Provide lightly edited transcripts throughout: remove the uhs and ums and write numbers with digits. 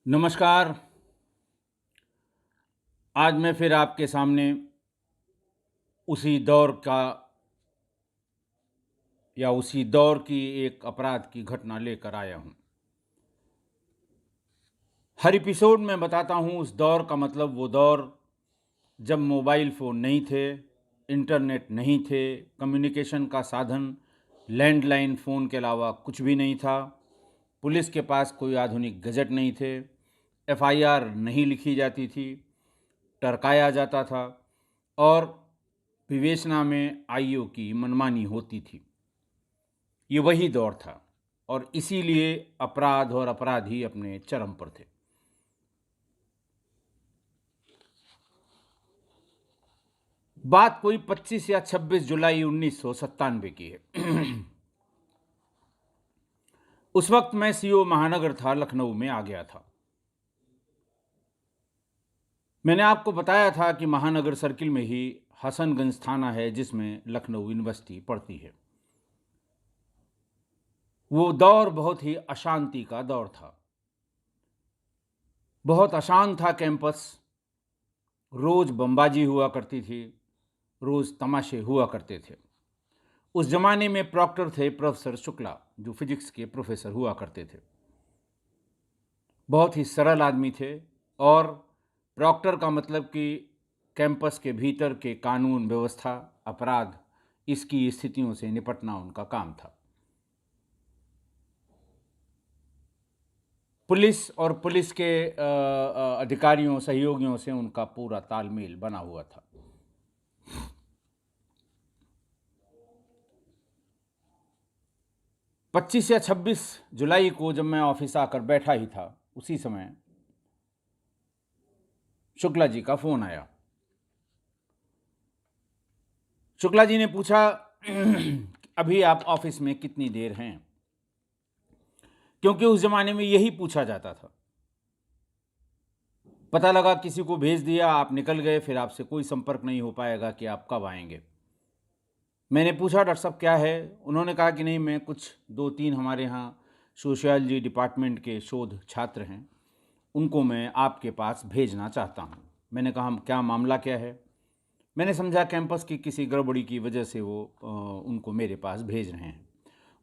नमस्कार। आज मैं फिर आपके सामने उसी दौर का या उसी दौर की एक अपराध की घटना लेकर आया हूँ। हर एपिसोड में बताता हूँ उस दौर का मतलब वो दौर जब मोबाइल फ़ोन नहीं थे, इंटरनेट नहीं थे, कम्युनिकेशन का साधन लैंडलाइन फ़ोन के अलावा कुछ भी नहीं था, पुलिस के पास कोई आधुनिक गज़ट नहीं थे, एफआईआर नहीं लिखी जाती थी, टरकाया जाता था और विवेचना में आईओ की मनमानी होती थी। ये वही दौर था और इसीलिए अपराध और अपराधी अपने चरम पर थे। बात कोई 25 या 26 जुलाई 1997 की है। उस वक्त मैं सीओ महानगर था, लखनऊ में आ गया था। मैंने आपको बताया था कि महानगर सर्किल में ही हसनगंज थाना है जिसमें लखनऊ यूनिवर्सिटी पड़ती है। वो दौर बहुत ही अशांति का दौर था। बहुत अशांत था कैंपस। रोज बमबाजी हुआ करती थी, रोज तमाशे हुआ करते थे। उस जमाने में प्रॉक्टर थे प्रोफेसर शुक्ला, जो फिजिक्स के प्रोफेसर हुआ करते थे। बहुत ही सरल आदमी थे और प्रॉक्टर का मतलब कि कैंपस के भीतर के कानून व्यवस्था, अपराध, इसकी स्थितियों से निपटना उनका काम था। पुलिस और पुलिस के अधिकारियों, सहयोगियों से उनका पूरा तालमेल बना हुआ था। पच्चीस या 26 जुलाई को जब मैं ऑफिस आकर बैठा ही था, उसी समय शुक्ला जी का फोन आया। शुक्ला जी ने पूछा, अभी आप ऑफिस में कितनी देर हैं? क्योंकि उस जमाने में यही पूछा जाता था। पता लगा किसी को भेज दिया, आप निकल गए, फिर आपसे कोई संपर्क नहीं हो पाएगा कि आप कब आएंगे। मैंने पूछा, डॉक्टर साहब क्या है? उन्होंने कहा कि नहीं, मैं कुछ 2-3 हमारे यहाँ सोशियोलॉजी डिपार्टमेंट के शोध छात्र हैं, उनको मैं आपके पास भेजना चाहता हूँ। मैंने कहा, क्या मामला क्या है? मैंने समझा कैंपस की किसी गड़बड़ी की वजह से वो उनको मेरे पास भेज रहे हैं।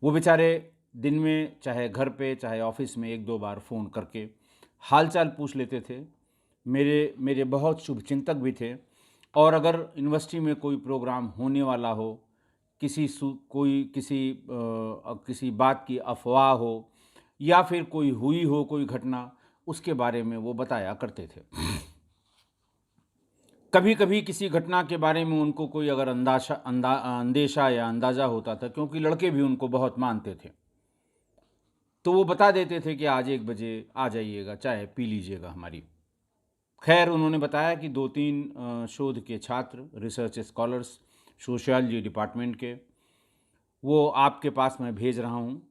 वो बेचारे दिन में चाहे घर पे चाहे ऑफिस में 1-2 बार फ़ोन करके हालचाल पूछ लेते थे। मेरे मेरे बहुत शुभचिंतक भी थे और अगर यूनिवर्सिटी में कोई प्रोग्राम होने वाला हो, किसी बात की अफवाह हो या फिर कोई हुई हो कोई घटना, उसके बारे में वो बताया करते थे। कभी कभी किसी घटना के बारे में उनको कोई अगर अंदेशा या अंदाज़ा होता था, क्योंकि लड़के भी उनको बहुत मानते थे, तो वो बता देते थे कि आज 1 बजे आ जाइएगा, चाय पी लीजिएगा हमारी। खैर, उन्होंने बताया कि 2-3 शोध के छात्र, रिसर्च स्कॉलर्स, सोशियोलॉजी डिपार्टमेंट के, वो आपके पास मैं भेज रहा हूँ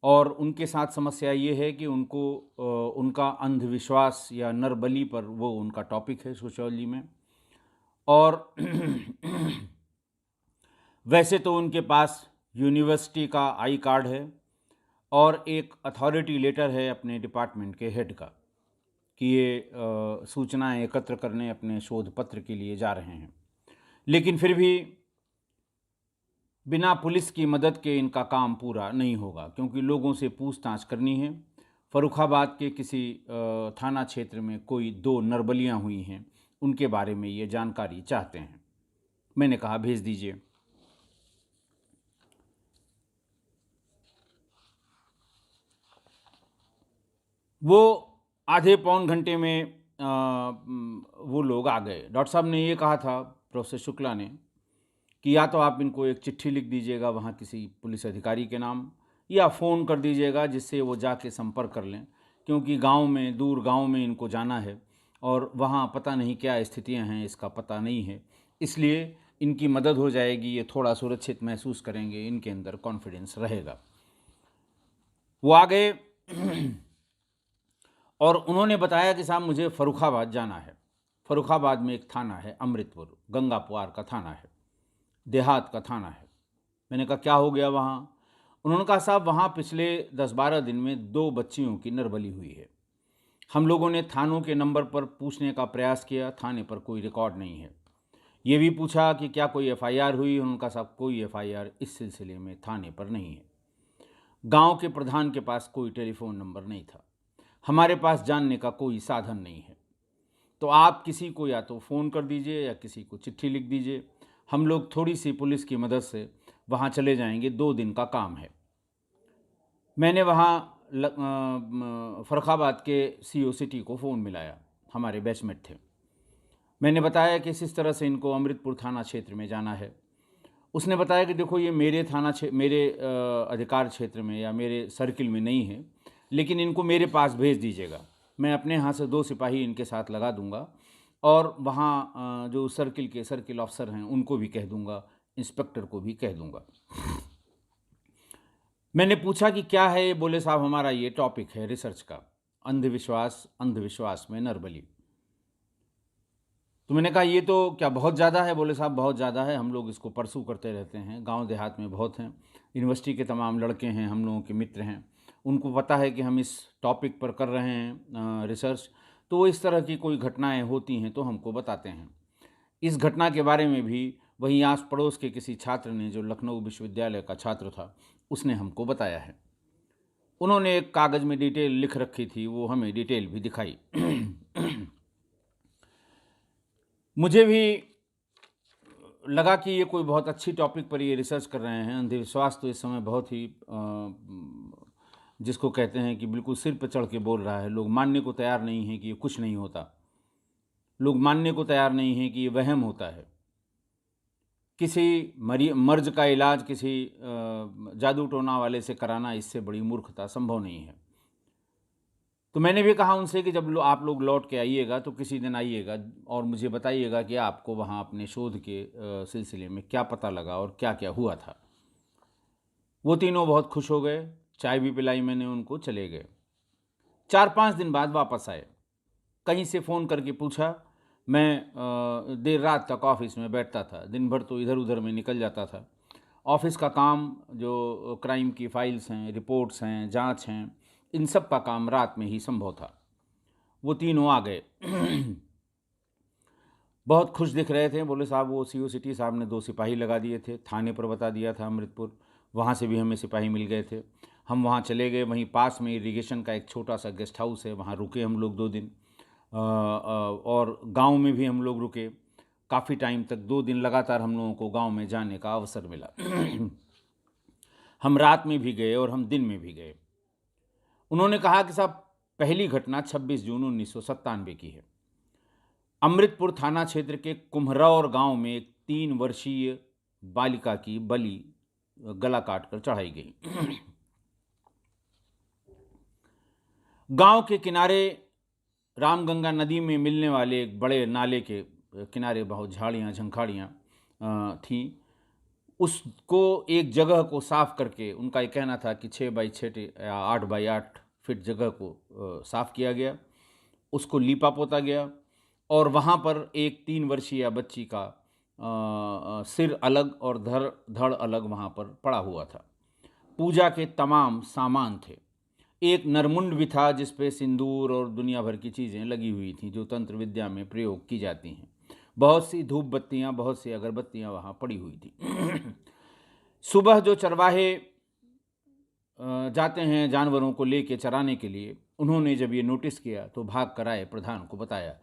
और उनके साथ समस्या ये है कि उनका अंधविश्वास या नरबली पर वो उनका टॉपिक है सोशियोलॉजी में। और वैसे तो उनके पास यूनिवर्सिटी का आई कार्ड है और एक अथॉरिटी लेटर है अपने डिपार्टमेंट के हेड का कि ये सूचनाएं एकत्र करने अपने शोध पत्र के लिए जा रहे हैं। लेकिन फिर भी बिना पुलिस की मदद के इनका काम पूरा नहीं होगा, क्योंकि लोगों से पूछताछ करनी है। फर्रुखाबाद के किसी थाना क्षेत्र में कोई 2 नरबलियां हुई हैं, उनके बारे में ये जानकारी चाहते हैं। मैंने कहा, भेज दीजिए। वो आधे पौन घंटे में वो लोग आ गए। डॉक्टर साहब ने ये कहा था, प्रोफेसर शुक्ला ने, कि या तो आप इनको एक चिट्ठी लिख दीजिएगा वहाँ किसी पुलिस अधिकारी के नाम, या फ़ोन कर दीजिएगा जिससे वो जाके संपर्क कर लें, क्योंकि गांव में, दूर गांव में इनको जाना है और वहाँ पता नहीं क्या स्थितियाँ हैं, इसका पता नहीं है। इसलिए इनकी मदद हो जाएगी, ये थोड़ा सुरक्षित महसूस करेंगे, इनके अंदर कॉन्फिडेंस रहेगा। वो आ गए और उन्होंने बताया कि साहब मुझे फर्रुखाबाद जाना है। फर्रुखाबाद में एक थाना है, अमृतपुर, गंगापुआर का थाना है, देहात का थाना है। मैंने कहा, क्या हो गया वहाँ? उन्होंने कहा, साहब वहाँ पिछले 10-12 दिन में 2 बच्चियों की नरबली हुई है। हम लोगों ने थानों के नंबर पर पूछने का प्रयास किया, थाने पर कोई रिकॉर्ड नहीं है। ये भी पूछा कि क्या कोई एफआईआर हुई, उनका साहब कोई एफआईआर इस सिलसिले में थाने पर नहीं है। गांव के प्रधान के पास कोई टेलीफोन नंबर नहीं था। हमारे पास जानने का कोई साधन नहीं है। तो आप किसी को या तो फ़ोन कर दीजिए या किसी को चिट्ठी लिख दीजिए। हम लोग थोड़ी सी पुलिस की मदद से वहाँ चले जाएंगे, 2 दिन का काम है। मैंने वहाँ फर्रुखाबाद के सीओ सिटी को फ़ोन मिलाया, हमारे बैचमेट थे। मैंने बताया कि इस तरह से इनको अमृतपुर थाना क्षेत्र में जाना है। उसने बताया कि देखो ये मेरे अधिकार क्षेत्र में या मेरे सर्किल में नहीं है, लेकिन इनको मेरे पास भेज दीजिएगा। मैं अपने यहाँ से 2 सिपाही इनके साथ लगा दूंगा और वहाँ जो सर्किल ऑफिसर हैं उनको भी कह दूंगा, इंस्पेक्टर को भी कह दूंगा। मैंने पूछा कि क्या है ये? बोले साहब हमारा ये टॉपिक है रिसर्च का, अंधविश्वास में नरबली। तो मैंने कहा ये तो क्या बहुत ज़्यादा है? बोले साहब बहुत ज़्यादा है, हम लोग इसको परसू करते रहते हैं, गांव देहात में बहुत हैं, यूनिवर्सिटी के तमाम लड़के हैं, हम लोगों के मित्र हैं, उनको पता है कि हम इस टॉपिक पर कर रहे हैं रिसर्च। तो वो इस तरह की कोई घटनाएं होती हैं तो हमको बताते हैं। इस घटना के बारे में भी वहीं आस पड़ोस के किसी छात्र ने, जो लखनऊ विश्वविद्यालय का छात्र था, उसने हमको बताया है। उन्होंने एक कागज़ में डिटेल लिख रखी थी, वो हमें डिटेल भी दिखाई। मुझे भी लगा कि ये कोई बहुत अच्छी टॉपिक पर ये रिसर्च कर रहे हैं। अंधविश्वास तो इस समय बहुत ही जिसको कहते हैं कि बिल्कुल सिर पर चढ़ के बोल रहा है। लोग मानने को तैयार नहीं हैं कि ये कुछ नहीं होता। लोग मानने को तैयार नहीं हैं कि ये वहम होता है। किसी मर्ज का इलाज किसी जादू टोना वाले से कराना, इससे बड़ी मूर्खता संभव नहीं है। तो मैंने भी कहा उनसे कि जब आप लोग लौट के आइएगा तो किसी दिन आइएगा और मुझे बताइएगा कि आपको वहाँ अपने शोध के सिलसिले में क्या पता लगा और क्या क्या हुआ था। वो तीनों बहुत खुश हो गए, चाय भी पिलाई मैंने उनको, चले गए। 4-5 दिन बाद वापस आए। कहीं से फ़ोन करके पूछा। मैं देर रात तक ऑफिस में बैठता था, दिन भर तो इधर उधर में निकल जाता था। ऑफिस का काम, जो क्राइम की फाइल्स हैं, रिपोर्ट्स हैं, जांच हैं, इन सब का काम रात में ही संभव था। वो तीनों आ गए। बहुत खुश दिख रहे थे। बोले साहब वो सीओ सिटी साहब ने 2 सिपाही लगा दिए थे, थाने पर बता दिया था अमृतपुर, वहाँ से भी हमें सिपाही मिल गए थे। हम वहाँ चले गए, वहीं पास में इरिगेशन का एक छोटा सा गेस्ट हाउस है, वहाँ रुके हम लोग 2 दिन। और गांव में भी हम लोग रुके काफ़ी टाइम तक। 2 दिन लगातार हम लोगों को गांव में जाने का अवसर मिला। हम रात में भी गए और हम दिन में भी गए। उन्होंने कहा कि साहब पहली घटना 26 जून 1997 की है। अमृतपुर थाना क्षेत्र के कुम्हरौर गांव में एक 3 वर्षीय बालिका की बलि गला काटकर चढ़ाई गई। गांव के किनारे रामगंगा नदी में मिलने वाले एक बड़े नाले के किनारे बहुत झाड़ियाँ झंखाड़ियाँ थीं। उसको एक जगह को साफ़ करके, उनका ये कहना था कि 6 बाई 6 या 8 बाई 8 फीट जगह को साफ़ किया गया, उसको लीपा पोता गया और वहाँ पर एक 3 वर्षीय बच्ची का सिर अलग और धड़ अलग वहाँ पर पड़ा हुआ था। पूजा के तमाम सामान थे। एक नरमुंड भी था जिस पे सिंदूर और दुनिया भर की चीज़ें लगी हुई थीं जो तंत्र विद्या में प्रयोग की जाती हैं। बहुत सी धूप बत्तियाँ, बहुत सी अगरबत्तियाँ वहाँ पड़ी हुई थी। सुबह जो चरवाहे जाते हैं जानवरों को लेके चराने के लिए, उन्होंने जब ये नोटिस किया तो भाग कर आए, प्रधान को बताया।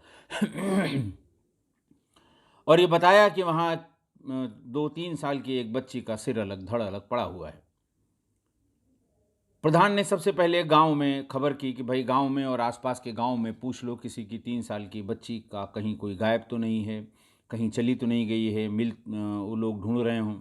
और ये बताया कि वहाँ 2-3 साल की एक बच्ची का सिर अलग धड़ अलग पड़ा हुआ है। प्रधान ने सबसे पहले गांव में खबर की कि भाई गांव में और आसपास के गांव में पूछ लो किसी की 3 साल की बच्ची का कहीं कोई गायब तो नहीं है, कहीं चली तो नहीं गई है, वो लोग ढूंढ रहे हों।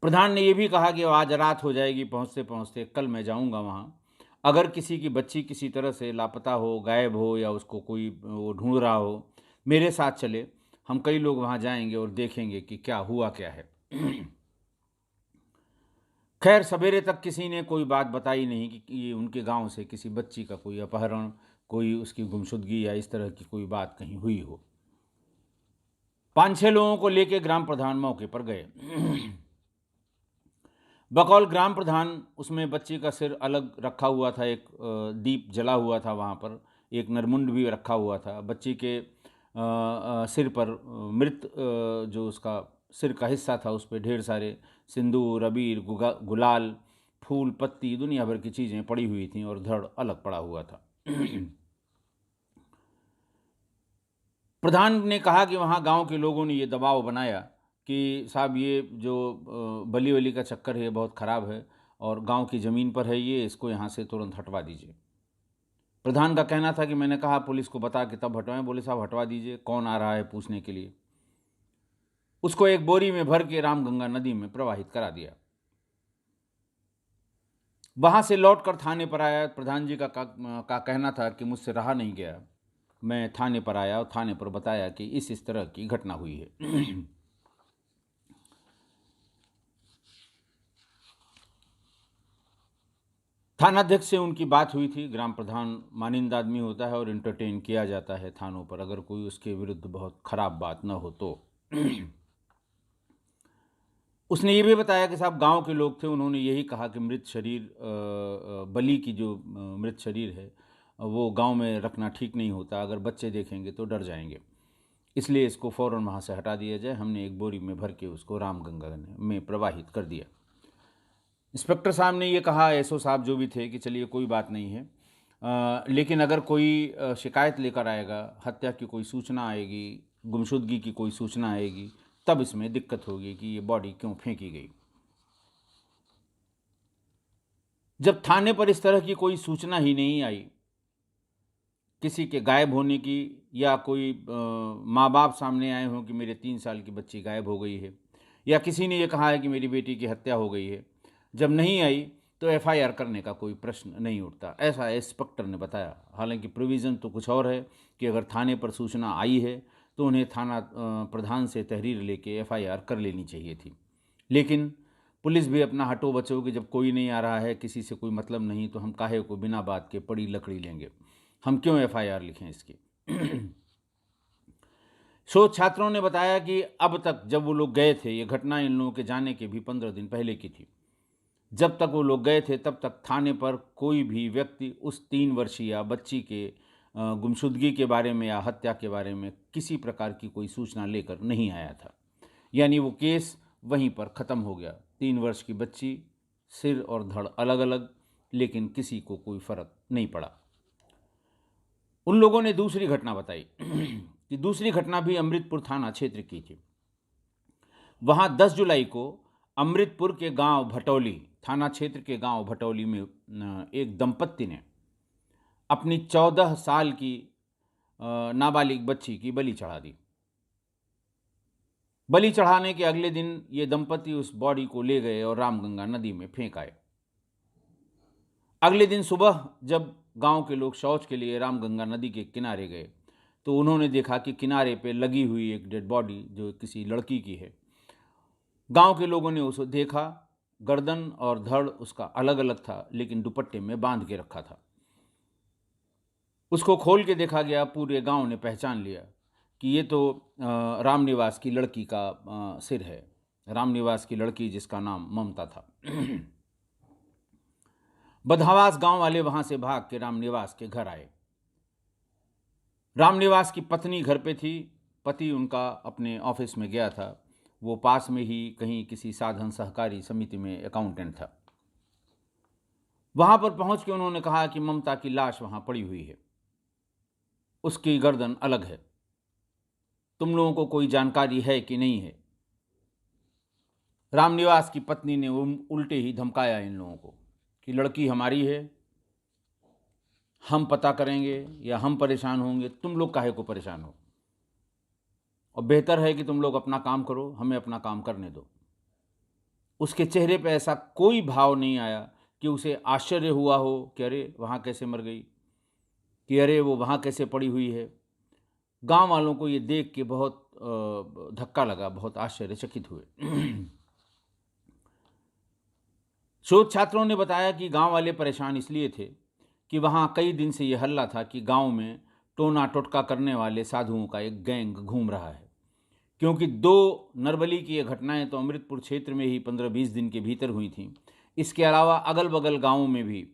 प्रधान ने ये भी कहा कि आज रात हो जाएगी पहुँचते पहुँचते, कल मैं जाऊंगा वहाँ। अगर किसी की बच्ची किसी तरह से लापता हो, गायब हो या उसको कोई वो ढूंढ रहा हो, मेरे साथ चले, हम कई लोग वहाँ जाएंगे और देखेंगे कि क्या हुआ क्या है। खैर सवेरे तक किसी ने कोई बात बताई नहीं कि उनके गांव से किसी बच्ची का कोई अपहरण, कोई उसकी गुमशुदगी या इस तरह की कोई बात कहीं हुई हो। 5-6 लोगों को लेके ग्राम प्रधान मौके पर गए। बकौल ग्राम प्रधान उसमें बच्चे का सिर अलग रखा हुआ था, एक दीप जला हुआ था वहाँ पर, एक नरमुंड भी रखा हुआ था। बच्चे के सिर पर मृत जो उसका सिर का हिस्सा था उस पे ढेर सारे सिंदूर, अबीर, गुलाल, फूल, पत्ती, दुनिया भर की चीज़ें पड़ी हुई थीं और धड़ अलग पड़ा हुआ था। प्रधान ने कहा कि वहाँ गांव के लोगों ने ये दबाव बनाया कि साहब ये जो बली वली का चक्कर है बहुत ख़राब है और गांव की ज़मीन पर है ये, इसको यहाँ से तुरंत हटवा दीजिए। प्रधान का कहना था कि मैंने कहा पुलिस को बता के तब हटवाएं। बोले साहब हटवा दीजिए, कौन आ रहा है पूछने के लिए। उसको एक बोरी में भर के रामगंगा नदी में प्रवाहित करा दिया। वहाँ से लौटकर थाने पर आया। प्रधान जी का कहना था कि मुझसे रहा नहीं गया। मैं थाने पर आया और थाने पर बताया कि इस तरह की घटना हुई है। थानाध्यक्ष से उनकी बात हुई थी। ग्राम प्रधान मानिंद आदमी होता है और एंटरटेन किया जाता है थानों पर, अगर कोई उसके विरुद्ध बहुत खराब बात न हो तो। उसने ये भी बताया कि साहब गांव के लोग थे, उन्होंने यही कहा कि मृत शरीर बलि की जो मृत शरीर है वो गांव में रखना ठीक नहीं होता, अगर बच्चे देखेंगे तो डर जाएंगे, इसलिए इसको फ़ौरन वहाँ से हटा दिया जाए। हमने एक बोरी में भर के उसको रामगंगा में प्रवाहित कर दिया। इंस्पेक्टर साहब ने ये कहा, एसओ साहब जो भी थे, कि चलिए कोई बात नहीं है, लेकिन अगर कोई शिकायत लेकर आएगा, हत्या की कोई सूचना आएगी, गुमशुदगी की कोई सूचना आएगी, तब इसमें दिक्कत होगी कि ये बॉडी क्यों फेंकी गई। जब थाने पर इस तरह की कोई सूचना ही नहीं आई किसी के गायब होने की, या कोई माँ बाप सामने आए हों कि मेरे 3 साल की बच्ची गायब हो गई है, या किसी ने ये कहा है कि मेरी बेटी की हत्या हो गई है, जब नहीं आई तो एफआईआर करने का कोई प्रश्न नहीं उठता, ऐसा इंस्पेक्टर ने बताया। हालांकि प्रोविज़न तो कुछ और है कि अगर थाने पर सूचना आई है तो उन्हें थाना प्रधान से तहरीर लेके एफआईआर कर लेनी चाहिए थी, लेकिन पुलिस भी अपना हटो बचो कि जब कोई नहीं आ रहा है, किसी से कोई मतलब नहीं, तो हम काहे को बिना बात के पड़ी लकड़ी लेंगे, हम क्यों एफआईआर लिखें इसकी। शोध छात्रों ने बताया कि अब तक जब वो लोग गए थे, ये घटना इन लोगों के जाने के भी 15 दिन पहले की थी, जब तक वो लोग गए थे तब तक थाने पर कोई भी व्यक्ति उस 3 वर्षीय बच्ची के गुमशुदगी के बारे में या हत्या के बारे में किसी प्रकार की कोई सूचना लेकर नहीं आया था। यानी वो केस वहीं पर ख़त्म हो गया। 3 वर्ष की बच्ची, सिर और धड़ अलग अलग, लेकिन किसी को कोई फ़र्क नहीं पड़ा। उन लोगों ने दूसरी घटना बताई कि दूसरी घटना भी अमृतपुर थाना क्षेत्र की थी। वहाँ 10 जुलाई को अमृतपुर के गांव भटौली, थाना क्षेत्र के गांव भटौली में एक दंपत्ति ने अपनी 14 साल की नाबालिग बच्ची की बलि चढ़ा दी। बलि चढ़ाने के अगले दिन ये दंपति उस बॉडी को ले गए और रामगंगा नदी में फेंक आए। अगले दिन सुबह जब गांव के लोग शौच के लिए रामगंगा नदी के किनारे गए तो उन्होंने देखा कि किनारे पे लगी हुई एक डेड बॉडी जो किसी लड़की की है। गांव के लोगों ने उसे देखा, गर्दन और धड़ उसका अलग अलग था, लेकिन दुपट्टे में बांध के रखा था। उसको खोल के देखा गया, पूरे गांव ने पहचान लिया कि ये तो रामनिवास की लड़की का सिर है, रामनिवास की लड़की जिसका नाम ममता था। बदहवास गांव वाले वहां से भाग के रामनिवास के घर आए। रामनिवास की पत्नी घर पे थी, पति उनका अपने ऑफिस में गया था, वो पास में ही कहीं किसी साधन सहकारी समिति में अकाउंटेंट था। वहां पर पहुंच के उन्होंने कहा कि ममता की लाश वहां पड़ी हुई है, उसकी गर्दन अलग है, तुम लोगों को कोई जानकारी है कि नहीं है। रामनिवास की पत्नी ने उल्टे ही धमकाया इन लोगों को कि लड़की हमारी है, हम पता करेंगे या हम परेशान होंगे, तुम लोग काहे को परेशान हो, और बेहतर है कि तुम लोग अपना काम करो, हमें अपना काम करने दो। उसके चेहरे पे ऐसा कोई भाव नहीं आया कि उसे आश्चर्य हुआ हो कि अरे वहाँ कैसे मर गई, कि अरे वो वहाँ कैसे पड़ी हुई है। गांव वालों को ये देख के बहुत धक्का लगा, बहुत आश्चर्यचकित हुए। शोध छात्रों ने बताया कि गांव वाले परेशान इसलिए थे कि वहाँ कई दिन से ये हल्ला था कि गांव में टोना टोटका करने वाले साधुओं का एक गैंग घूम रहा है, क्योंकि 2 नरबली की ये घटनाएं तो अमृतपुर क्षेत्र में ही 15-20 दिन के भीतर हुई थीं। इसके अलावा अगल-बगल गाँवों में भी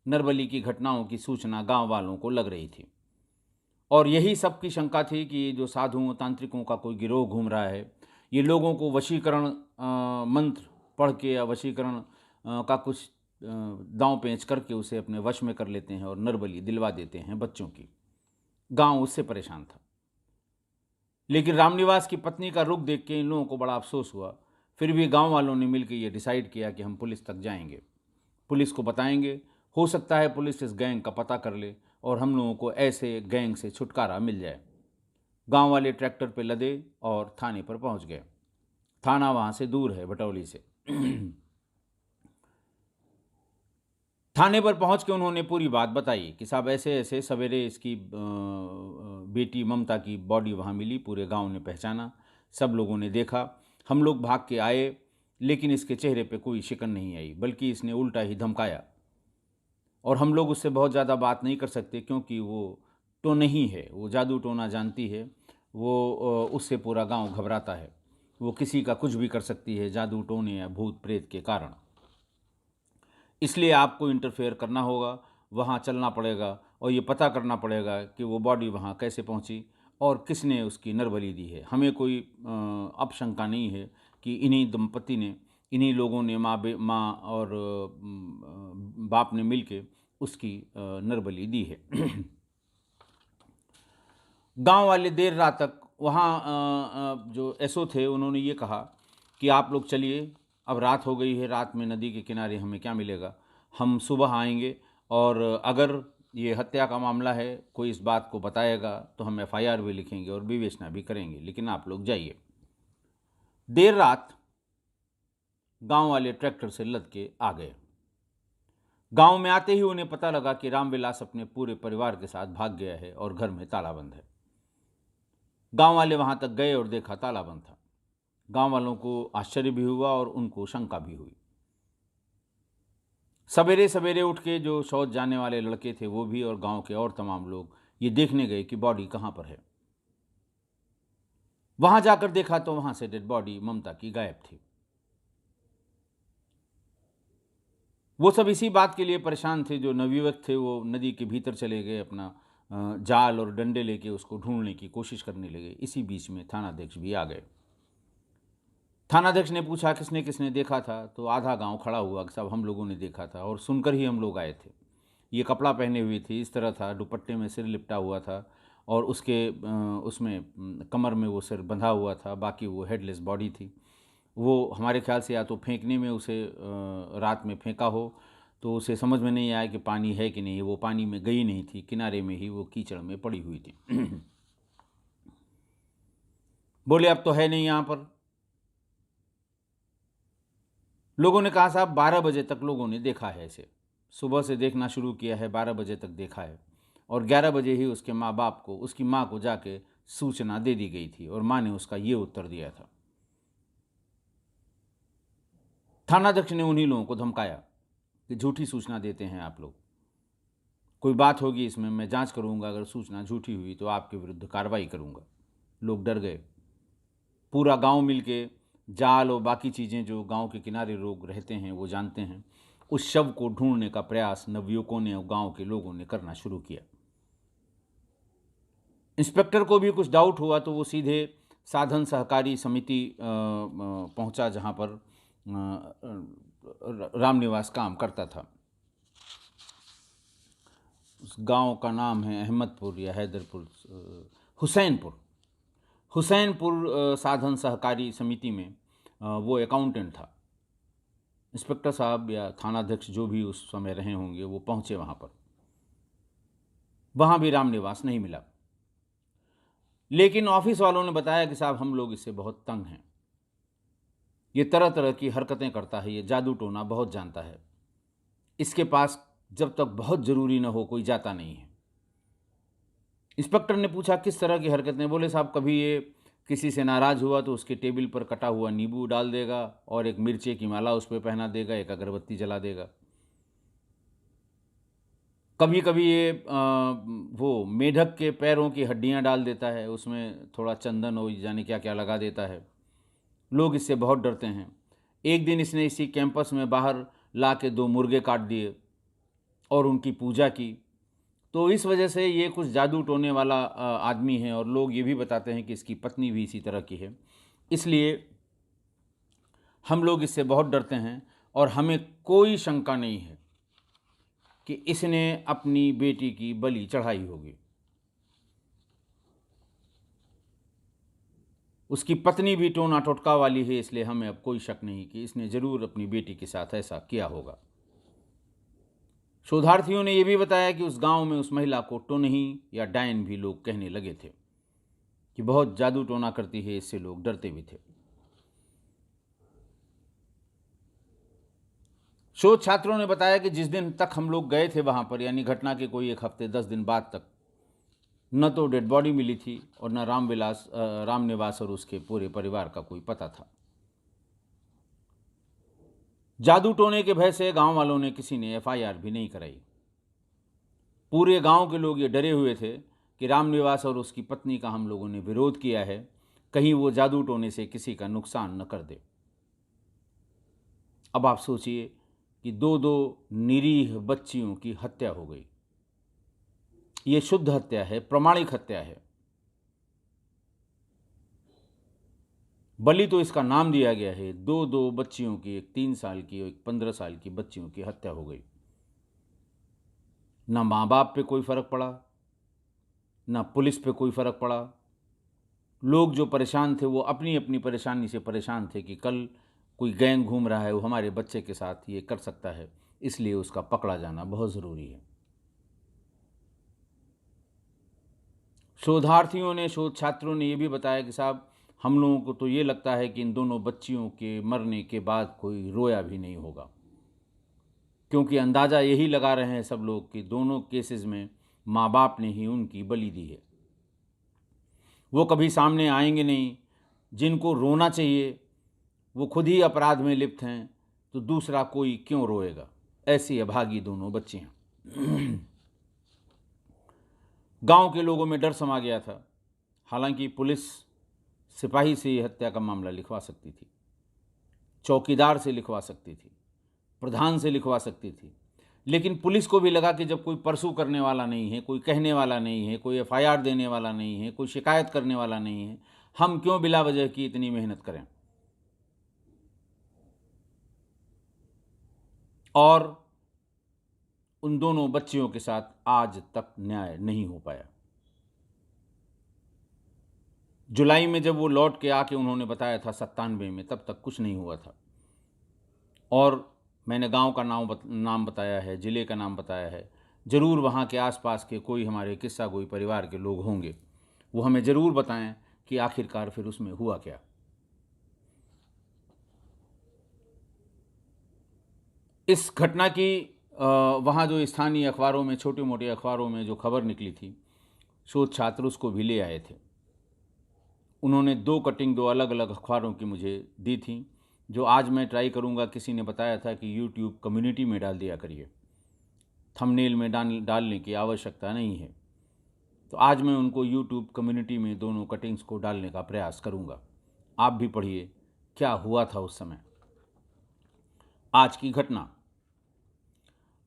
नरबली की घटनाओं की सूचना गाँव वालों को लग रही थी। और यही सबकी शंका थी कि ये जो साधुओं, तांत्रिकों का कोई गिरोह घूम रहा है, ये लोगों को वशीकरण मंत्र पढ़ के या वशीकरण का कुछ दाँव-पेच करके उसे अपने वश में कर लेते हैं और नरबली दिलवा देते हैं बच्चों की। गाँव उससे परेशान था। लेकिन रामनिवास की पत्नी का रुख देख के इन लोगों को बड़ा अफ़सोस हुआ। फिर भी गाँव वालों ने मिलके ये डिसाइड किया कि हम पुलिस तक जाएँगे। पुलिस को बताएँगे, हो सकता है पुलिस इस गैंग का पता कर ले और हम लोगों को ऐसे गैंग से छुटकारा मिल जाए। गाँव वाले ट्रैक्टर पे लदे और थाने पर पहुँच गए। थाना वहाँ से दूर है, भटौली से। थाने पर पहुँच के उन्होंने पूरी बात बताई कि साहब ऐसे-ऐसे सवेरे इसकी बेटी ममता की बॉडी वहाँ मिली, पूरे गाँव ने पहचाना, सब लोगों ने देखा। हम लोग भाग के आए, लेकिन इसके चेहरे पे कोई शिकन नहीं आई, बल्कि इसने उल्टा ही धमकाया। और हम लोग उससे बहुत ज़्यादा बात नहीं कर सकते क्योंकि वो टोनही है, वो जादू टोना जानती है, वो उससे पूरा गाँव घबराता है। वो किसी का कुछ भी कर सकती है जादू टोने या भूत-प्रेत के कारण। इसलिए आपको इंटरफेयर करना होगा, वहाँ चलना पड़ेगा और ये पता करना पड़ेगा कि वो बॉडी वहाँ कैसे पहुँची और किसने उसकी नरबली दी है। हमें कोई अब शंका नहीं है कि इन्हीं दंपति ने, इन्हीं लोगों ने माँ और बाप ने मिलके उसकी नरबली दी है। गांव वाले देर रात तक वहाँ जो एसओ थे उन्होंने ये कहा कि आप लोग चलिए, अब रात हो गई है, रात में नदी के किनारे हमें क्या मिलेगा, हम सुबह आएंगे और अगर ये हत्या का मामला है, कोई इस बात को बताएगा तो हम एफआईआर भी लिखेंगे और विवेचना भी करेंगे, लेकिन आप लोग जाइए। देर रात गांव वाले ट्रैक्टर से लद के आ गए। गांव में आते ही उन्हें पता लगा कि रामविलास अपने पूरे परिवार के साथ भाग गया है और घर में ताला बंद है। गांव वाले वहां तक गए और देखा ताला बंद था। गांव वालों को आश्चर्य भी हुआ और उनको शंका भी हुई। सवेरे सवेरे उठ के जो शौच जाने वाले लड़के थे वो भी और गांव के और तमाम लोग ये देखने गए कि बॉडी कहां पर है। वहां जाकर देखा तो वहां से डेड बॉडी ममता की गायब थी। वो सब इसी बात के लिए परेशान थे, जो नवयुवक थे वो नदी के भीतर चले गए, अपना जाल और डंडे लेके उसको ढूंढने की कोशिश करने लगे। इसी बीच में थानाध्यक्ष भी आ गए। थानाध्यक्ष ने पूछा किसने किसने देखा था, तो आधा गांव खड़ा हुआ कि साहब हम लोगों ने देखा था और सुनकर ही हम लोग आए थे। ये कपड़ा पहने हुई थी, इस तरह था, दुपट्टे में सिर लिपटा हुआ था और उसके उसमें कमर में वो सिर बंधा हुआ था, बाकी वो हेडलेस बॉडी थी। वो हमारे ख्याल से या तो फेंकने में उसे रात में फेंका हो, तो उसे समझ में नहीं आया कि पानी है कि नहीं, वो पानी में गई नहीं थी, किनारे में ही वो कीचड़ में पड़ी हुई थी। बोले अब तो है नहीं यहाँ पर। लोगों ने कहा साहब 12 बजे तक लोगों ने देखा है इसे, सुबह से देखना शुरू किया है, 12 बजे तक देखा है और 11 बजे ही उसके माँ बाप को, उसकी माँ को जाके सूचना दे दी गई थी और माँ ने उसका ये उत्तर दिया था। थानाध्यक्ष ने उन्हीं लोगों को धमकाया कि झूठी सूचना देते हैं आप लोग, कोई बात होगी इसमें, मैं जांच करूंगा, अगर सूचना झूठी हुई तो आपके विरुद्ध कार्रवाई करूंगा। लोग डर गए। पूरा गांव मिलके जाल और बाकी चीज़ें जो गांव के किनारे लोग रहते हैं वो जानते हैं, उस शव को ढूंढने का प्रयास नवयुवकों ने और गांव के लोगों ने करना शुरू किया। इंस्पेक्टर को भी कुछ डाउट हुआ तो वो सीधे साधन सहकारी समिति पहुंचा, जहां पर रामनिवास काम करता था। उस गांव का नाम है अहमदपुर या हैदरपुर, हुसैनपुर। हुसैनपुर साधन सहकारी समिति में वो अकाउंटेंट था। इंस्पेक्टर साहब या थानाध्यक्ष जो भी उस समय रहे होंगे वो पहुंचे वहां पर। वहां भी रामनिवास नहीं मिला, लेकिन ऑफिस वालों ने बताया कि साहब हम लोग इससे बहुत तंग हैं, ये तरह तरह की हरकतें करता है, ये जादू टोना बहुत जानता है, इसके पास जब तक बहुत ज़रूरी ना हो कोई जाता नहीं है। इंस्पेक्टर ने पूछा किस तरह की हरकतें। बोले साहब कभी ये किसी से नाराज़ हुआ तो उसके टेबल पर कटा हुआ नींबू डाल देगा और एक मिर्चे की माला उस पर पहना देगा, एक अगरबत्ती जला देगा। कभी कभी ये वो मेढक के पैरों की हड्डियां डाल देता है, उसमें थोड़ा चंदन और जाने क्या क्या लगा देता है। लोग इससे बहुत डरते हैं। एक दिन इसने इसी कैंपस में बाहर ला के 2 मुर्गे काट दिए और उनकी पूजा की। तो इस वजह से ये कुछ जादू टोने वाला आदमी है, और लोग ये भी बताते हैं कि इसकी पत्नी भी इसी तरह की है। इसलिए हम लोग इससे बहुत डरते हैं, और हमें कोई शंका नहीं है कि इसने अपनी बेटी की बलि चढ़ाई होगी। उसकी पत्नी भी टोना टोटका वाली है, इसलिए हमें अब कोई शक नहीं कि इसने ज़रूर अपनी बेटी के साथ ऐसा किया होगा। शोधार्थियों ने यह भी बताया कि उस गांव में उस महिला को टोनही या डायन भी लोग कहने लगे थे, कि बहुत जादू टोना करती है, इससे लोग डरते भी थे। शोध छात्रों ने बताया कि जिस दिन तक हम लोग गए थे वहां पर, यानी घटना के कोई 1 हफ्ते 10 दिन बाद तक, न तो डेड बॉडी मिली थी और न रामनिवास और उसके पूरे परिवार का कोई पता था। जादू टोने के भय से गांव वालों ने किसी ने FIR भी नहीं कराई। पूरे गांव के लोग ये डरे हुए थे कि रामनिवास और उसकी पत्नी का हम लोगों ने विरोध किया है, कहीं वो जादू टोने से किसी का नुकसान न कर दे। अब आप सोचिए कि 2-2 निरीह बच्चियों की हत्या हो गई। ये शुद्ध हत्या है, प्रमाणिक हत्या है। बलि तो इसका नाम दिया गया है। 2-2 बच्चियों की, एक 3 साल की और एक 15 साल की बच्चियों की हत्या हो गई। ना माँ बाप पे कोई फर्क पड़ा, ना पुलिस पे कोई फर्क पड़ा। लोग जो परेशान थे वो अपनी अपनी परेशानी से परेशान थे कि कल कोई गैंग घूम रहा है, वो हमारे बच्चे के साथ ये कर सकता है, इसलिए उसका पकड़ा जाना बहुत ज़रूरी है। शोधार्थियों ने, शोध छात्रों ने ये भी बताया कि साहब, हम लोगों को तो ये लगता है कि इन दोनों बच्चियों के मरने के बाद कोई रोया भी नहीं होगा, क्योंकि अंदाज़ा यही लगा रहे हैं सब लोग कि दोनों केसेस में माँ बाप ने ही उनकी बलि दी है। वो कभी सामने आएंगे नहीं। जिनको रोना चाहिए वो खुद ही अपराध में लिप्त हैं, तो दूसरा कोई क्यों रोएगा। ऐसी अभागी दोनों बच्चियाँ। गांव के लोगों में डर समा गया था। हालांकि पुलिस सिपाही से हत्या का मामला लिखवा सकती थी, चौकीदार से लिखवा सकती थी, प्रधान से लिखवा सकती थी, लेकिन पुलिस को भी लगा कि जब कोई परसू करने वाला नहीं है, कोई कहने वाला नहीं है, कोई FIR देने वाला नहीं है, कोई शिकायत करने वाला नहीं है, हम क्यों बिला वजह की इतनी मेहनत करें। और उन दोनों बच्चियों के साथ आज तक न्याय नहीं हो पाया। जुलाई में जब वो लौट के आके उन्होंने बताया था 97 में, तब तक कुछ नहीं हुआ था। और मैंने गांव का नाम बताया है, ज़िले का नाम बताया है। ज़रूर वहाँ के आसपास के कोई हमारे किस्सा गोई परिवार के लोग होंगे, वो हमें ज़रूर बताएं कि आखिरकार फिर उसमें हुआ क्या। इस घटना की वहाँ जो स्थानीय अखबारों में, छोटे मोटे अखबारों में जो खबर निकली थी, शोध छात्र उसको भी ले आए थे। उन्होंने 2 कटिंग 2 अलग अलग अखबारों की मुझे दी थी, जो आज मैं ट्राई करूँगा। किसी ने बताया था कि YouTube कम्युनिटी में डाल दिया करिए, थंबनेल में डालने की आवश्यकता नहीं है। तो आज मैं उनको YouTube कम्युनिटी में दोनों कटिंग्स को डालने का प्रयास करूँगा। आप भी पढ़िए क्या हुआ था उस समय। आज की घटना,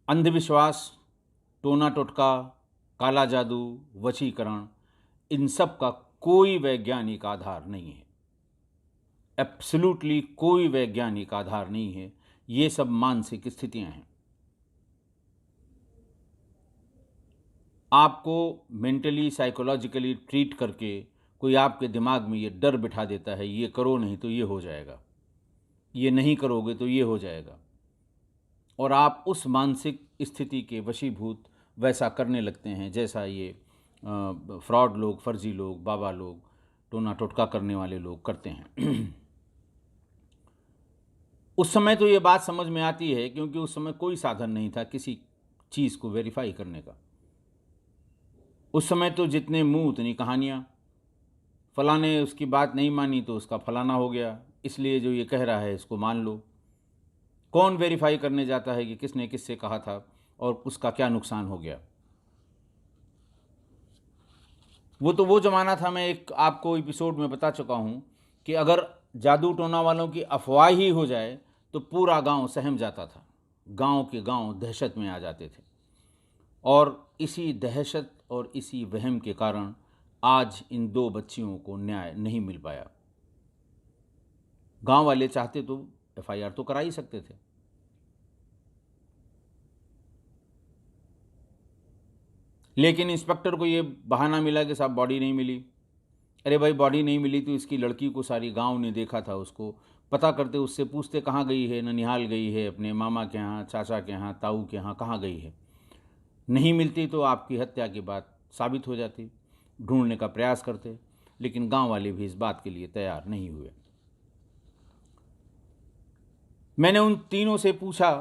अंधविश्वास, टोना टोटका, काला जादू, वशीकरण, इन सब का कोई वैज्ञानिक आधार नहीं है। एब्सोल्युटली कोई वैज्ञानिक आधार नहीं है। ये सब मानसिक स्थितियां हैं। आपको मेंटली, साइकोलॉजिकली ट्रीट करके कोई आपके दिमाग में ये डर बिठा देता है, ये करो नहीं तो ये हो जाएगा, ये नहीं करोगे तो ये हो जाएगा, और आप उस मानसिक स्थिति के वशीभूत वैसा करने लगते हैं जैसा ये फ्रॉड लोग, फर्जी लोग, बाबा लोग, टोना टोटका करने वाले लोग करते हैं। उस समय तो ये बात समझ में आती है, क्योंकि उस समय कोई साधन नहीं था किसी चीज़ को वेरीफाई करने का। उस समय तो जितने मुंह उतनी कहानियाँ, फलाने उसकी बात नहीं मानी तो उसका फलाना हो गया, इसलिए जो ये कह रहा है इसको मान लो। कौन वेरीफाई करने जाता है कि किसने किससे कहा था। और उसका क्या नुकसान हो गया। वो ज़माना था, मैं एक आपको एपिसोड में बता चुका हूँ कि अगर जादू टोना वालों की अफवाह ही हो जाए तो पूरा गांव सहम जाता था, गांव के गांव दहशत में आ जाते थे। और इसी दहशत और इसी वहम के कारण आज इन 2 बच्चियों को न्याय नहीं मिल पाया। गांव वाले चाहते तो एफआईआर तो करा ही सकते थे। लेकिन इंस्पेक्टर को ये बहाना मिला कि साहब बॉडी नहीं मिली। अरे भाई, बॉडी नहीं मिली तो इसकी लड़की को सारी गांव ने देखा था, उसको पता करते, उससे पूछते कहाँ गई है, ननिहाल गई है, अपने मामा के यहाँ, चाचा के यहाँ, ताऊ के यहाँ, कहाँ गई है। नहीं मिलती तो आपकी हत्या की बात साबित हो जाती। ढूंढने का प्रयास करते, लेकिन गांव वाले भी इस बात के लिए तैयार नहीं हुए। मैंने उन तीनों से पूछा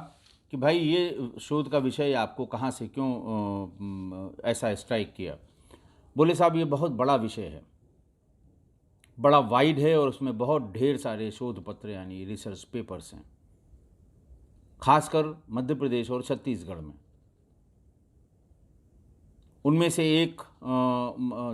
कि भाई ये शोध का विषय आपको कहाँ से क्यों ऐसा स्ट्राइक किया। बोले साहब ये बहुत बड़ा विषय है, बड़ा वाइड है और उसमें बहुत ढेर सारे शोध पत्र यानी रिसर्च पेपर्स हैं, खासकर मध्य प्रदेश और छत्तीसगढ़ में। उनमें से एक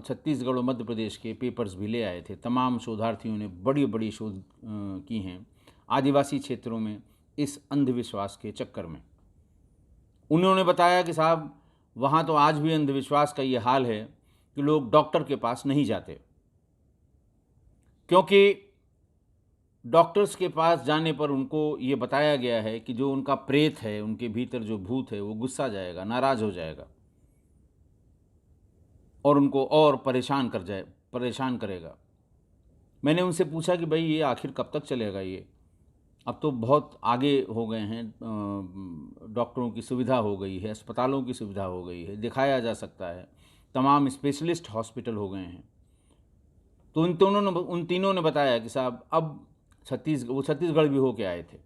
छत्तीसगढ़ और मध्य प्रदेश के पेपर्स भी ले आए थे। तमाम शोधार्थियों ने बड़ी बड़ी शोध की हैं आदिवासी क्षेत्रों में इस अंधविश्वास के चक्कर में। उन्होंने बताया कि साहब वहाँ तो आज भी अंधविश्वास का ये हाल है कि लोग डॉक्टर के पास नहीं जाते, क्योंकि डॉक्टर्स के पास जाने पर उनको ये बताया गया है कि जो उनका प्रेत है, उनके भीतर जो भूत है, वो गुस्सा जाएगा, नाराज़ हो जाएगा और उनको और परेशान करेगा। मैंने उनसे पूछा कि भाई ये आखिर कब तक चलेगा ये? अब तो बहुत आगे हो गए हैं, डॉक्टरों की सुविधा हो गई है, अस्पतालों की सुविधा हो गई है, दिखाया जा सकता है, तमाम स्पेशलिस्ट हॉस्पिटल हो गए हैं। तो उन तीनों ने बताया कि साहब अब वो छत्तीसगढ़ भी होके आए थे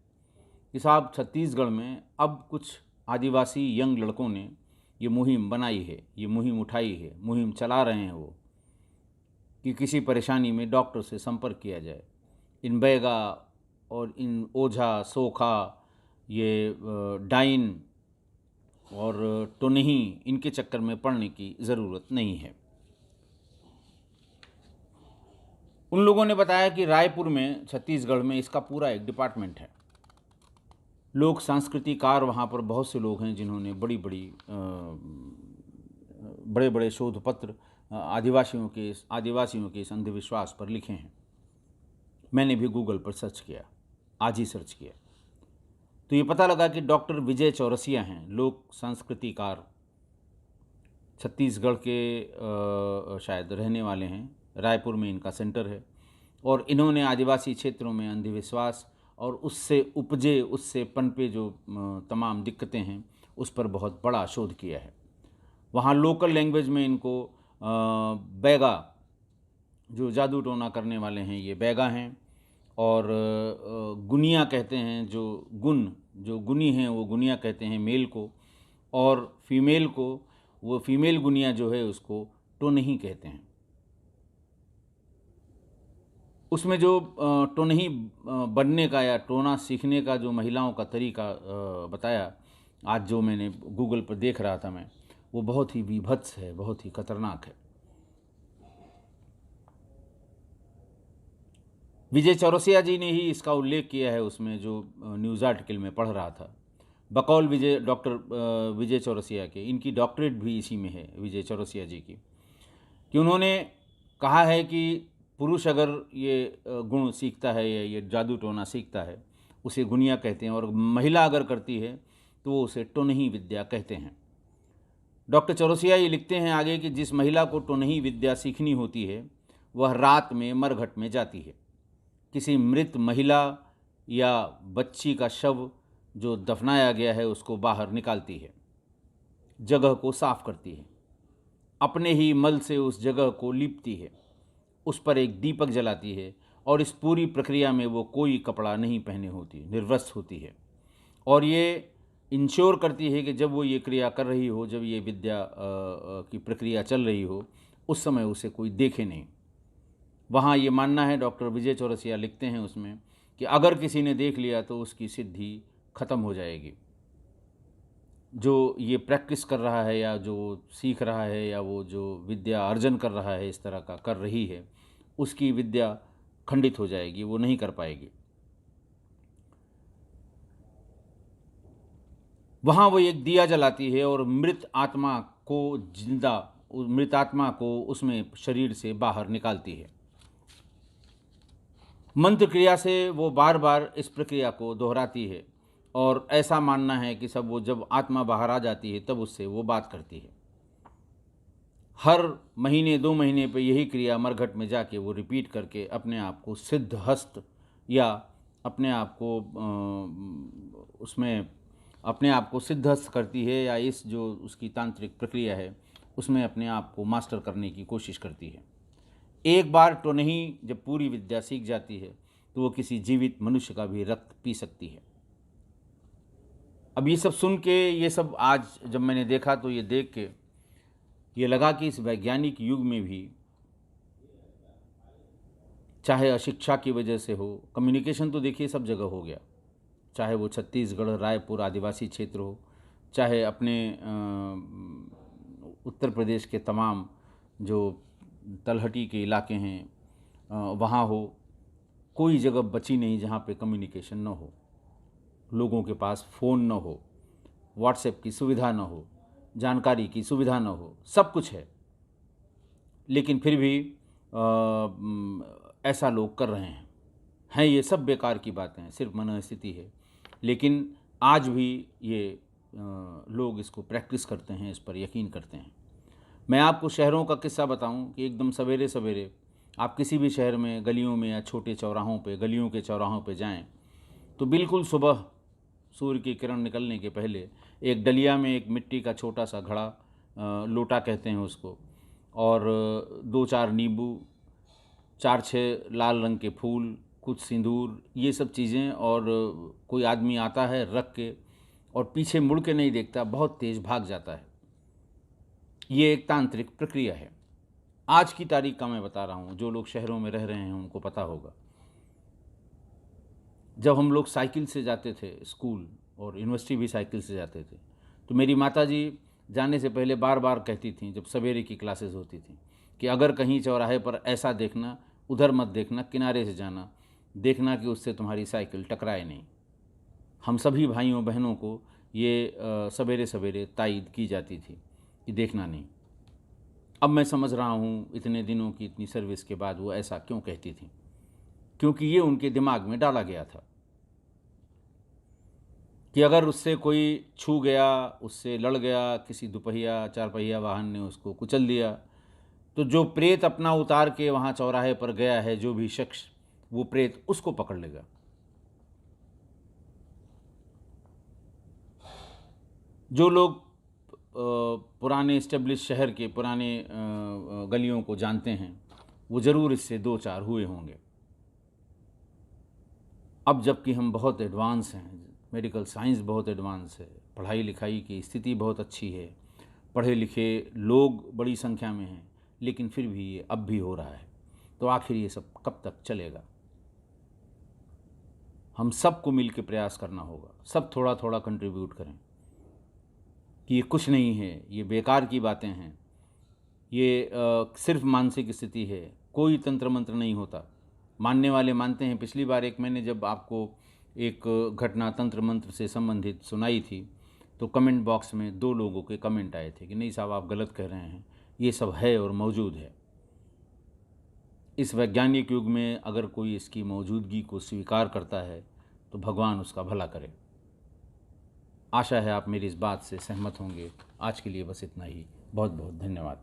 कि साहब छत्तीसगढ़ में अब कुछ आदिवासी यंग लड़कों ने ये मुहिम बनाई है, ये मुहिम उठाई है, मुहिम चला रहे हैं वो कि किसी परेशानी में डॉक्टर से संपर्क किया जाए। इन बैगा और इन ओझा, सोखा, ये डाइन और टोनही, इनके चक्कर में पड़ने की ज़रूरत नहीं है। उन लोगों ने बताया कि रायपुर में, छत्तीसगढ़ में इसका पूरा एक डिपार्टमेंट है। लोक संस्कृतिकार वहाँ पर बहुत से लोग हैं जिन्होंने बड़े बड़े शोध पत्र आदिवासियों के इस अंधविश्वास पर लिखे हैं। मैंने भी गूगल पर सर्च किया, आज ही सर्च किया, तो ये पता लगा कि डॉक्टर विजय चौरसिया हैं, लोक संस्कृतिकार, छत्तीसगढ़ के शायद रहने वाले हैं। रायपुर में इनका सेंटर है और इन्होंने आदिवासी क्षेत्रों में अंधविश्वास और उससे पनपे जो तमाम दिक्कतें हैं उस पर बहुत बड़ा शोध किया है। वहाँ लोकल लैंग्वेज में इनको बैगा, जो जादू टोना करने वाले हैं ये बैगा हैं, और गुनिया कहते हैं, जो गुनी हैं वो गुनिया कहते हैं मेल को, और फीमेल को, वो फीमेल गुनिया जो है उसको टोनही कहते हैं। उसमें जो टोनही बनने का या टोना सीखने का जो महिलाओं का तरीका बताया, आज जो मैंने गूगल पर देख रहा था मैं, वो बहुत ही विभत्स है, बहुत ही खतरनाक है। विजय चौरसिया जी ने ही इसका उल्लेख किया है उसमें, जो न्यूज़ आर्टिकल में पढ़ रहा था। बकौल डॉक्टर विजय चौरसिया के, इनकी डॉक्टरेट भी इसी में है विजय चौरसिया जी की, कि उन्होंने कहा है कि पुरुष अगर ये गुण सीखता है या ये जादू टोना सीखता है उसे गुनिया कहते हैं, और महिला अगर करती है तो वो उसे टोनही विद्या कहते हैं। डॉक्टर चौरसिया ये लिखते हैं आगे कि जिस महिला को टोनही विद्या सीखनी होती है वह रात में मरघट में जाती है, किसी मृत महिला या बच्ची का शव जो दफनाया गया है उसको बाहर निकालती है, जगह को साफ करती है, अपने ही मल से उस जगह को लीपती है, उस पर एक दीपक जलाती है, और इस पूरी प्रक्रिया में वो कोई कपड़ा नहीं पहने होती, निर्वस्त्र होती है, और ये इंश्योर करती है कि जब वो ये क्रिया कर रही हो, जब ये विद्या की प्रक्रिया चल रही हो, उस समय उसे कोई देखे नहीं। वहाँ ये मानना है, डॉक्टर विजय चौरसिया लिखते हैं उसमें, कि अगर किसी ने देख लिया तो उसकी सिद्धि खत्म हो जाएगी। जो ये प्रैक्टिस कर रहा है या जो सीख रहा है या वो जो विद्या अर्जन कर रहा है, इस तरह का कर रही है, उसकी विद्या खंडित हो जाएगी, वो नहीं कर पाएगी। वहाँ वो एक दिया जलाती है और मृत आत्मा को उसमें शरीर से बाहर निकालती है। मंत्र क्रिया से वो बार बार इस प्रक्रिया को दोहराती है और ऐसा मानना है कि सब वो जब आत्मा बाहर आ जाती है तब उससे वो बात करती है। हर महीने 2 महीने पे यही क्रिया मरघट में जाके वो रिपीट करके अपने आप को सिद्धहस्त या अपने आप को उसमें अपने आप को सिद्धहस्त करती है या इस जो उसकी तांत्रिक प्रक्रिया है उसमें अपने आप को मास्टर करने की कोशिश करती है। एक बार तो नहीं, जब पूरी विद्या सीख जाती है तो वो किसी जीवित मनुष्य का भी रक्त पी सकती है। अब ये सब सुन के, ये सब आज जब मैंने देखा तो ये देख के ये लगा कि इस वैज्ञानिक युग में भी, चाहे अशिक्षा की वजह से हो, कम्युनिकेशन तो देखिए सब जगह हो गया, चाहे वो छत्तीसगढ़ रायपुर आदिवासी क्षेत्र हो, चाहे अपने उत्तर प्रदेश के तमाम जो तलहटी के इलाके हैं वहाँ हो, कोई जगह बची नहीं जहाँ पे कम्युनिकेशन न हो, लोगों के पास फ़ोन न हो, व्हाट्सएप की सुविधा न हो, जानकारी की सुविधा न हो, सब कुछ है, लेकिन फिर भी ऐसा लोग कर रहे हैं। ये सब बेकार की बातें हैं, सिर्फ मनोस्थिति है, लेकिन आज भी ये लोग इसको प्रैक्टिस करते हैं, इस पर यकीन करते हैं। मैं आपको शहरों का किस्सा बताऊं कि एकदम सवेरे सवेरे आप किसी भी शहर में गलियों में या छोटे चौराहों पे, गलियों के चौराहों पे जाएं तो बिल्कुल सुबह सूर्य की किरण निकलने के पहले एक डलिया में एक मिट्टी का छोटा सा घड़ा, लोटा कहते हैं उसको, और 2-4 नींबू, 4-6 लाल रंग के फूल, कुछ सिंदूर, ये सब चीज़ें, और कोई आदमी आता है रख के और पीछे मुड़ के नहीं देखता, बहुत तेज़ भाग जाता है। ये एक तांत्रिक प्रक्रिया है। आज की तारीख का मैं बता रहा हूँ, जो लोग शहरों में रह रहे हैं उनको पता होगा। जब हम लोग साइकिल से जाते थे स्कूल और यूनिवर्सिटी भी साइकिल से जाते थे, तो मेरी माताजी जाने से पहले बार बार कहती थीं, जब सवेरे की क्लासेस होती थी, कि अगर कहीं चौराहे पर ऐसा देखना, उधर मत देखना, किनारे से जाना, देखना कि उससे तुम्हारी साइकिल टकराए नहीं। हम सभी भाइयों बहनों को ये सवेरे सवेरे तायद की जाती थी कि देखना नहीं। अब मैं समझ रहा हूँ इतने दिनों की इतनी सर्विस के बाद वो ऐसा क्यों कहती थी, क्योंकि ये उनके दिमाग में डाला गया था कि अगर उससे कोई छू गया, उससे लड़ गया, किसी दुपहिया चारपहिया वाहन ने उसको कुचल दिया, तो जो प्रेत अपना उतार के वहाँ चौराहे पर गया है, जो भी शख्स, वो प्रेत उसको पकड़ लेगा। जो लोग पुराने इस्टेब्लिश शहर के पुराने गलियों को जानते हैं, वो ज़रूर इससे 2-4 हुए होंगे। अब जबकि हम बहुत एडवांस हैं, मेडिकल साइंस बहुत एडवांस है, पढ़ाई लिखाई की स्थिति बहुत अच्छी है, पढ़े लिखे लोग बड़ी संख्या में हैं, लेकिन फिर भी ये अब भी हो रहा है, तो आखिर ये सब कब तक चलेगा? हम सबको मिल के प्रयास करना होगा, सब थोड़ा थोड़ा कंट्रीब्यूट करें कि ये कुछ नहीं है, ये बेकार की बातें हैं, ये सिर्फ मानसिक स्थिति है, कोई तंत्र मंत्र नहीं होता। मानने वाले मानते हैं। पिछली बार मैंने जब आपको एक घटना तंत्र मंत्र से संबंधित सुनाई थी, तो कमेंट बॉक्स में 2 लोगों के कमेंट आए थे कि नहीं साहब, आप गलत कह रहे हैं, ये सब है और मौजूद है। इस वैज्ञानिक युग में अगर कोई इसकी मौजूदगी को स्वीकार करता है तो भगवान उसका भला करे। आशा है आप मेरी इस बात से सहमत होंगे। आज के लिए बस इतना ही। बहुत बहुत धन्यवाद।